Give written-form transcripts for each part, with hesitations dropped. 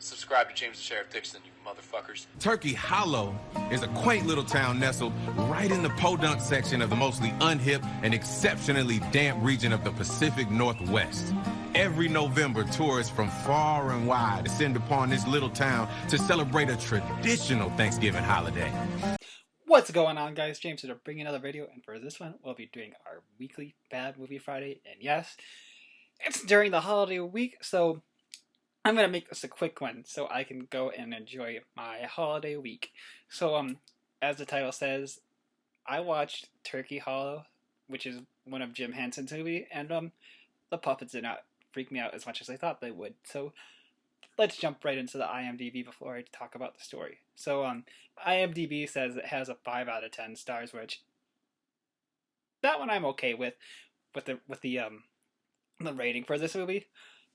Subscribe to James the Sheriff Dixon, you motherfuckers. Turkey Hollow is a quaint little town nestled right in the podunk section of the mostly unhip and exceptionally damp region of the Pacific Northwest. Every November, tourists from far and wide descend upon this little town to celebrate a traditional Thanksgiving holiday. What's going on, guys? James here to bring another video, and for this one, we'll be doing our weekly Bad Movie Friday, and yes, it's during the holiday week, so I'm going to make this a quick one so I can go and enjoy my holiday week. So, as the title says, I watched Turkey Hollow, which is one of Jim Henson's movies, and the puppets did not freak me out as much as I thought they would. So, let's jump right into the IMDb before I talk about the story. So, IMDb says it has a 5 out of 10 stars, which that one I'm okay with the rating for this movie.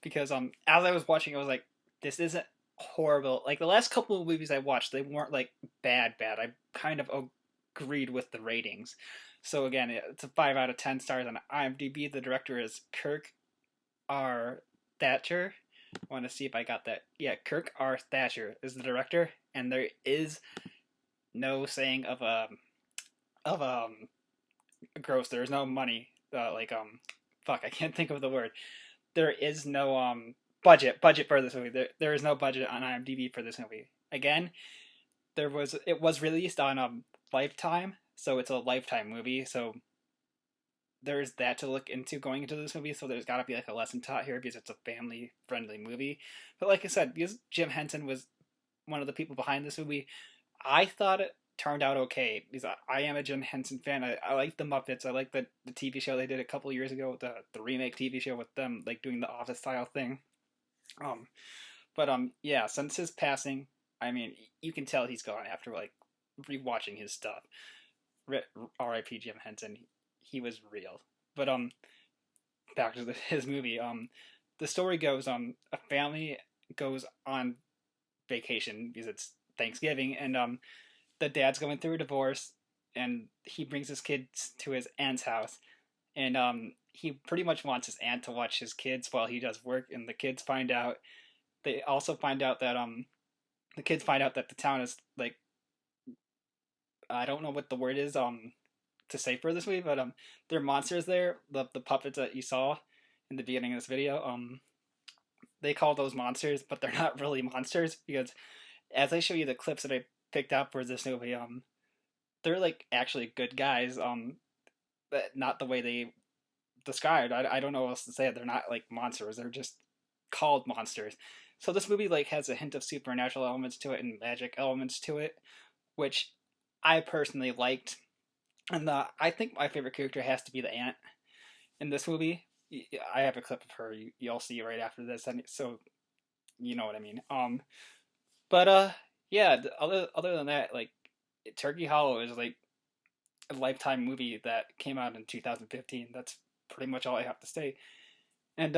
Because as I was watching, I was like, this isn't horrible. Like, the last couple of movies I watched, they weren't, like, bad. I kind of agreed with the ratings. So, again, it's a 5 out of 10 stars on IMDb. The director is Kirk R. Thatcher. I want to see if I got that. Yeah, Kirk R. Thatcher is the director. And there is no saying of gross. There's no money. Fuck, I can't think of the word. There is no budget for this movie. There is no budget on IMDb for this movie. Again, it was released on Lifetime, so it's a Lifetime movie. So there's that to look into going into this movie. So there's got to be like a lesson taught here because it's a family friendly movie. But like I said, because Jim Henson was one of the people behind this movie, I thought it turned out okay, because I am a Jim Henson fan. I like the Muppets. I like the TV show they did a couple years ago, the remake TV show with them, like, doing the Office style thing. Yeah, since his passing, I mean, you can tell he's gone after, like, rewatching his stuff. R.I.P. Jim Henson. He was real. But, back to his movie. The story goes, a family goes on vacation, because it's Thanksgiving, and, the dad's going through a divorce, and he brings his kids to his aunt's house, and he pretty much wants his aunt to watch his kids while he does work, and the kids find out. They also find out that the kids find out that the town is, like, I don't know what the word is to say for this movie, but there are monsters there. The puppets that you saw in the beginning of this video, they call those monsters, but they're not really monsters, because as I show you the clips that I picked up for this movie, they're, like, actually good guys, but not the way they described. I don't know what else to say. They're not, like, monsters. They're just called monsters. So this movie, like, has a hint of supernatural elements to it and magic elements to it, which I personally liked. And I think my favorite character has to be the aunt in this movie. I have a clip of her. You'll see right after this, and so you know what I mean. Yeah, other than that, like, Turkey Hollow is, like, a Lifetime movie that came out in 2015. That's pretty much all I have to say. And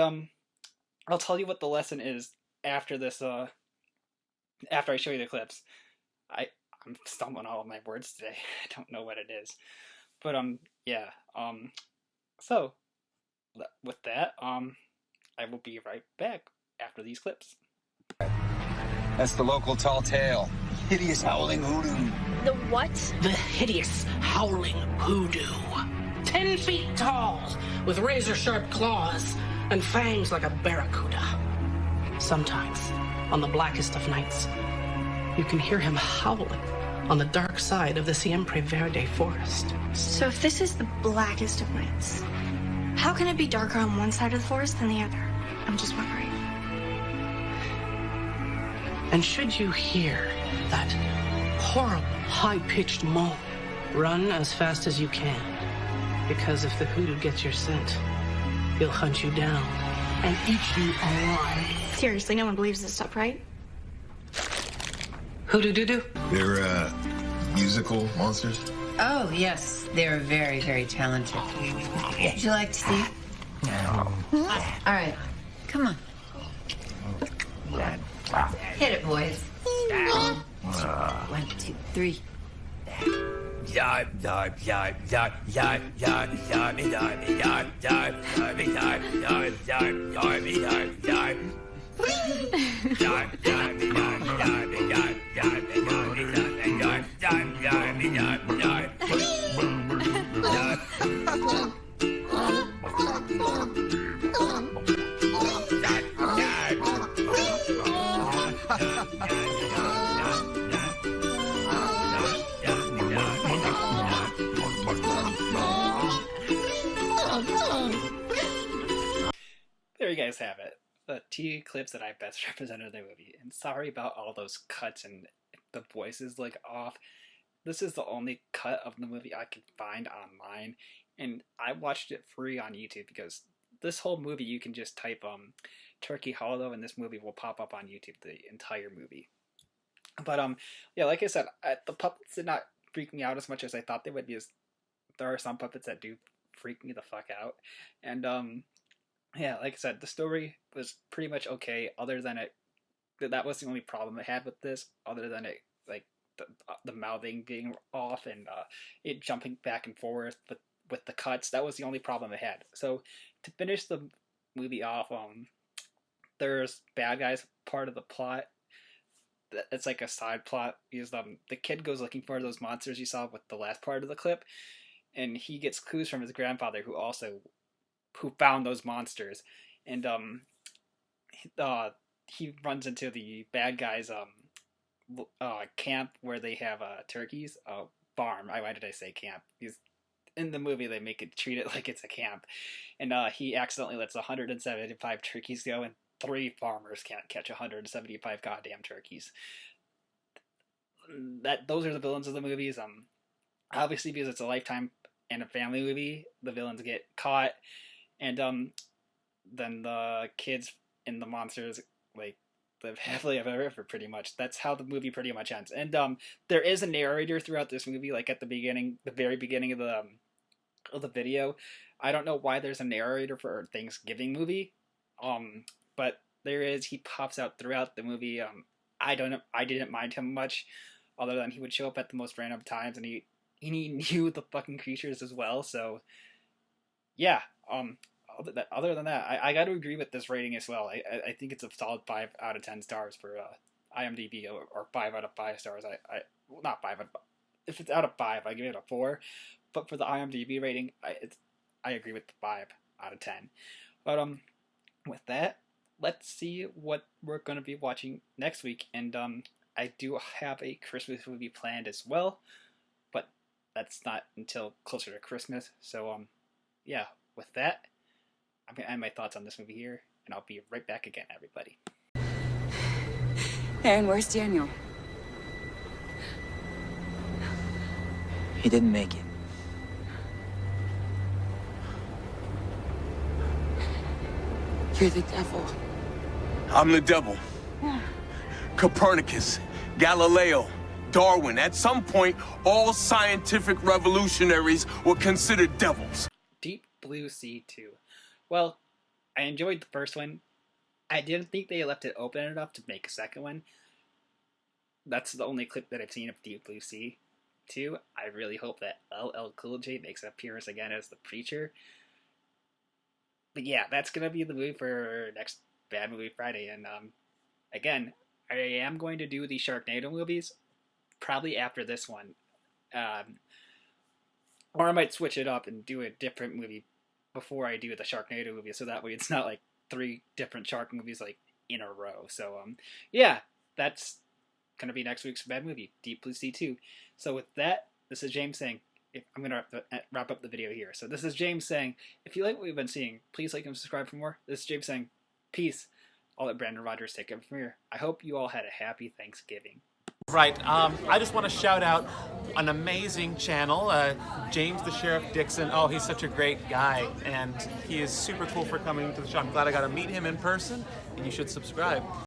I'll tell you what the lesson is after this. After I show you the clips. I'm stumbling all of my words today. I don't know what it is, but yeah. So with that, I will be right back after these clips. That's the local tall tale. Hideous howling hoodoo. The what? The hideous howling hoodoo. 10 feet tall, with razor-sharp claws and fangs like a barracuda. Sometimes, on the blackest of nights, you can hear him howling on the dark side of the Siempre Verde forest. So if this is the blackest of nights, how can it be darker on one side of the forest than the other? I'm just wondering. And should you hear that horrible, high-pitched moan, run as fast as you can. Because if the hoodoo gets your scent, he'll hunt you down and eat you alive. Seriously, no one believes this stuff, right? Hoodoo-doo-doo. They're, musical monsters? Oh, yes. They're very, very talented. Would you like to see? No. All right. Come on. Hit it, boys. 1, 2, 3. There you guys have it. The two clips that I best represented the movie. And sorry about all those cuts and the voices like off. This is the only cut of the movie I could find online, and I watched it free on YouTube because this whole movie you can just type Turkey Hollow and this movie will pop up on YouTube, the entire movie. But yeah, like I said, the puppets did not freak me out as much as I thought they would, because there are some puppets that do freak me the fuck out. And yeah, like I said, the story was pretty much okay, other than that was the only problem I had with this, other than it, like, the mouthing being off and it jumping back and forth with the cuts. That was the only problem I had. So to finish the movie off, there's bad guys part of the plot. It's like a side plot, because the kid goes looking for those monsters you saw with the last part of the clip, and he gets clues from his grandfather who found those monsters, and he runs into the bad guys camp where they have turkeys, farm. Why did I say camp? Because in the movie they make it treat it like it's a camp, and he accidentally lets 175 turkeys go, and 3 farmers can't catch 175 goddamn turkeys. Those are the villains of the movies. Obviously, because it's a Lifetime and a family movie, the villains get caught, and then the kids and the monsters like live happily ever after, pretty much. That's how the movie pretty much ends. And there is a narrator throughout this movie, like at the beginning, the very beginning of the video. I don't know why there's a narrator for a Thanksgiving movie, but there is. He pops out throughout the movie. I didn't mind him much, other than he would show up at the most random times, and he knew the fucking creatures as well. So yeah, other than that, I got to agree with this rating as well. I think it's a solid 5 out of 10 stars for IMDb, or 5 out of 5 stars. Well, not 5 out of 5. If it's out of 5, I give it a 4. But for the IMDb rating, I agree with the 5 out of 10. But with that, let's see what we're going to be watching next week. And I do have a Christmas movie planned as well, but that's not until closer to Christmas. So yeah, with that, I'm going to end my thoughts on this movie here, and I'll be right back again, everybody. Aaron, where's Daniel? He didn't make it. You're the devil. I'm the devil. Copernicus, Galileo, Darwin. At some point, all scientific revolutionaries were considered devils. Deep Blue Sea 2. Well, I enjoyed the first one. I didn't think they left it open enough to make a second one. That's the only clip that I've seen of Deep Blue Sea 2. I really hope that LL Cool J makes an appearance again as the preacher. But yeah, that's going to be the movie for next Bad Movie Friday. And again, I am going to do the Sharknado movies probably after this one. Or I might switch it up and do a different movie before I do the Sharknado movie, so that way it's not like 3 different shark movies like in a row. So yeah, that's gonna be next week's Bad Movie, Deep Blue Sea 2. So with that, this is James saying, I'm gonna wrap up the video here. So this is James saying, if you like what we've been seeing, please like and subscribe for more. This is James saying, peace. I'll let Brandon Rogers take it from here. I hope you all had a happy Thanksgiving. Right. I just want to shout out an amazing channel, James the Sheriff Dixon. Oh, he's such a great guy, and he is super cool for coming to the show. I'm glad I got to meet him in person, and you should subscribe.